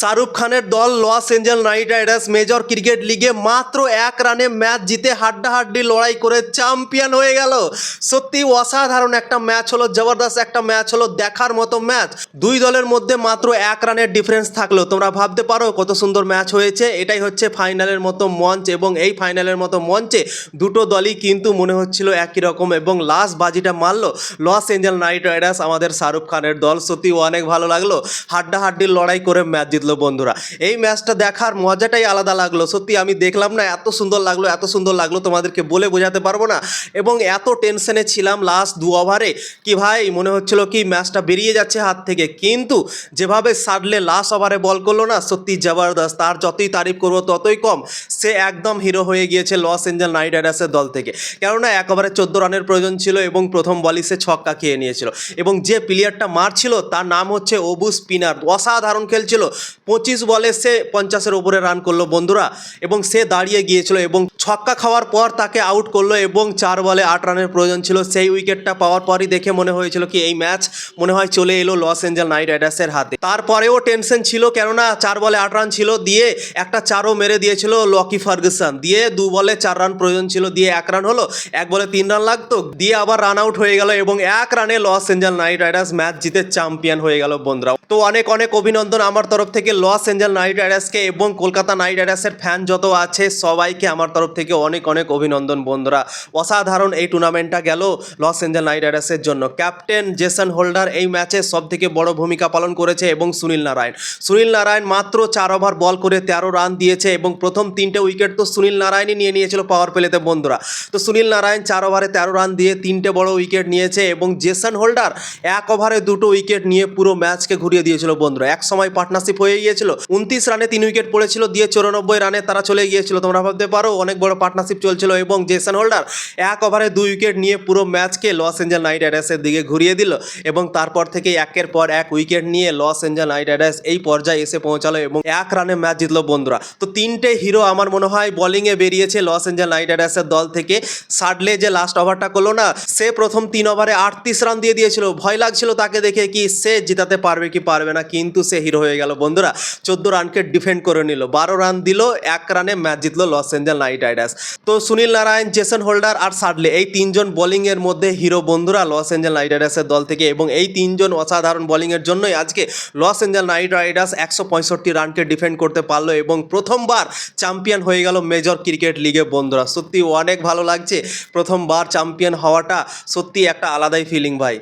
শাহরুখ খানের দল Los Angeles Knight Riders major cricket লিগে মাত্র 1 রানে ম্যাচ জিতে হাড্ডাহাড্ডি লড়াই করে চ্যাম্পিয়ন হয়ে গেল। সত্যি অসাধারণ একটা ম্যাচ হলো, জবরদস্ত একটা ম্যাচ হলো, দেখার মতো ম্যাচ। দুই দলের মধ্যে মাত্র 1 রানের ডিফারেন্স থাকলো। তোমরা ভাবতে পারো কত সুন্দর ম্যাচ হয়েছে। এটাই হচ্ছে ফাইনালের মতো মঞ্চ এবং এই ফাইনালের মতো মঞ্চে দুটো দলই কিন্তু মনে হচ্ছিল একই রকম এবং লাস্ট বাজিটা মারলো লস এঞ্জেল নাইট রাইডার্স, আমাদের শাহরুখ খানের দল। সত্যি অনেক ভালো লাগলো, হাড্ডাহাড্ডি লড়াই করে ম্যাচ জিতলো বন্ধুরা। এই ম্যাচটা দেখার মজাটাই আলাদা লাগলো। সত্যি আমি দেখলাম না, এত সুন্দর লাগলো, এত সুন্দর লাগলো, তোমাদেরকে বলে বোঝাতে পারবো না। এবং এত টেনশনে ছিলাম লাস্ট 2 ওভারে কি ভাই মনে হচ্ছিল কি ম্যাচটা বেরিয়ে যাচ্ছে হাত থেকে, কিন্তু যেভাবে সাডলে লাস্ট ওভারে বল করলো না, সত্যি জবরদস্ত। তার যতই তারিফ করবো ততই কম। সে একদম হিরো হয়ে গিয়েছে লস এঞ্জেল নাইট রাইডার্সের দল থেকে। কেননা 1 ওভারে 14 রানের প্রয়োজন ছিল এবং প্রথম বলই সে ছক্কা খেয়ে নিয়েছিল। এবং যে প্লেয়ারটা মারছিল তার নাম হচ্ছে অবু স্পিনার, অসাধারণ খেলছিল। 25 বলে সে 50-এর উপরে রান করলো বন্ধুরা এবং সে দাঁড়িয়ে গিয়েছিল এবং ছক্কা খাওয়ার পর তাকে আউট করলো এবং 4 বলে 8 রানের প্রয়োজন ছিল। সেই উইকেটটা পাওয়ার পরই দেখে মনে হয়েছিল কি এই ম্যাচ মনে হয় চলে এলো লস এঞ্জেল নাইট রাইডার্সের হাতে। তারপরেও টেনশন ছিল, কেননা 4 বলে 8 রান ছিল, দিয়ে একটা 4ও মেরে দিয়েছিল লকি ফার্গুসন, দিয়ে 2 বলে 4 রান প্রয়োজন ছিল, দিয়ে 1 রান হলো, 1 বলে 3 রান লাগতো, দিয়ে আবার রান আউট হয়ে গেল এবং 1 রানে Los Angeles Knight Riders match জিতে চ্যাম্পিয়ন হয়ে গেল বন্ধুরা। তো অনেক অনেক অভিনন্দন আমার তরফ থেকে লস এঞ্জেল নাইট রাইডার্সকে এবং কলকাতা নাইট রাইডার্সের ফ্যান যত আছে সবাইকে আমার তরফ থেকে অনেক অনেক অভিনন্দন বন্ধুরা। অসাধারণ এই টুর্নামেন্টটা গেল লস এঞ্জেল নাইট রাইডার্সের জন্য। ক্যাপ্টেন জেসন হোল্ডার এই ম্যাচে সব থেকে বড় ভূমিকা পালন করেছে এবং সুনীল নারায়ণ মাত্র 4 ওভার বল করে 13 রান দিয়েছে এবং প্রথম 3টে উইকেট তো সুনীল নারায়ণই নিয়ে নিয়েছিল পাওয়ার প্লেতে বন্ধুরা। তো সুনীল নারায়ণ 4 ওভারে 13 রান দিয়ে 3টে বড় উইকেট নিয়েছে এবং জেসন হোল্ডার 1 ওভারে 2টো উইকেট নিয়ে পুরো ম্যাচকে ঘুরিয়ে দিয়েছিল বন্ধুরা। এক সময় পার্টনারশিপ হয়ে গিয়েছিল, 29 রানে 3 উইকেট পড়েছিল, দিয়ে 94 রানে তারা চলে গিয়েছিল। তোমরা ভাবতে পারো অনেক বড় পার্টনারশিপ চলছিল এবং জেসন হোল্ডার 1 ওভারে 2 উইকেট নিয়ে পুরো ম্যাচকে লস এঞ্জেল নাইট রাইডার্সের দিকে ঘুরিয়ে দিল এবং তারপর থেকে একের পর এক উইকেট নিয়ে লস এঞ্জেল নাইট রাইডার্স এই পর্যায়ে এসে পৌঁছালো এবং 1 রানে ম্যাচ জিতলো বন্ধুরা। তো 3টে হিরো আমার মনে হয় বোলিংয়ে বেরিয়েছে লস এঞ্জেল নাইট রাইডার্সের দল থেকে। সাডলে যে লাস্ট ওভারটা করলো না, সে প্রথম 3 ওভারে 38 রান দিয়ে দিয়েছিল। ভয় লাগছিল তাকে দেখে কি সে জিতাতে পারবে কি পারবে না, কিন্তু সে হিরো হয়ে গেল বন্ধুরা। 14 রানকে ডিফেন্ড করে নিল, 12 রান দিল, 1 রানে ম্যাচ জিতলো লস এঞ্জেল নাইট রাইডার্স। তো সুনীল নারায়ণ, জেসন হোল্ডার আর সাডলে এই 3 জন বোলিংয়ের মধ্যে হিরো বন্ধুরা লস এঞ্জেল নাইট রাইডার্সের দল থেকে। এবং এই 3 জন অসাধারণ বোলিংয়ের জন্যই আজকে লস এঞ্জেল নাইট রাইডার্স 165 রানকে ডিফেন্ড করতে পারলো এবং প্রথমবার চ্যাম্পিয়ন হয়ে গেল মেজর ক্রিকেট লিগে বন্ধুরা। সত্যি অনেক ভালো লাগছে, প্রথমবার চ্যাম্পিয়ন হওয়াটা সত্যি একটা আলাদাই ফিলিং ভাই।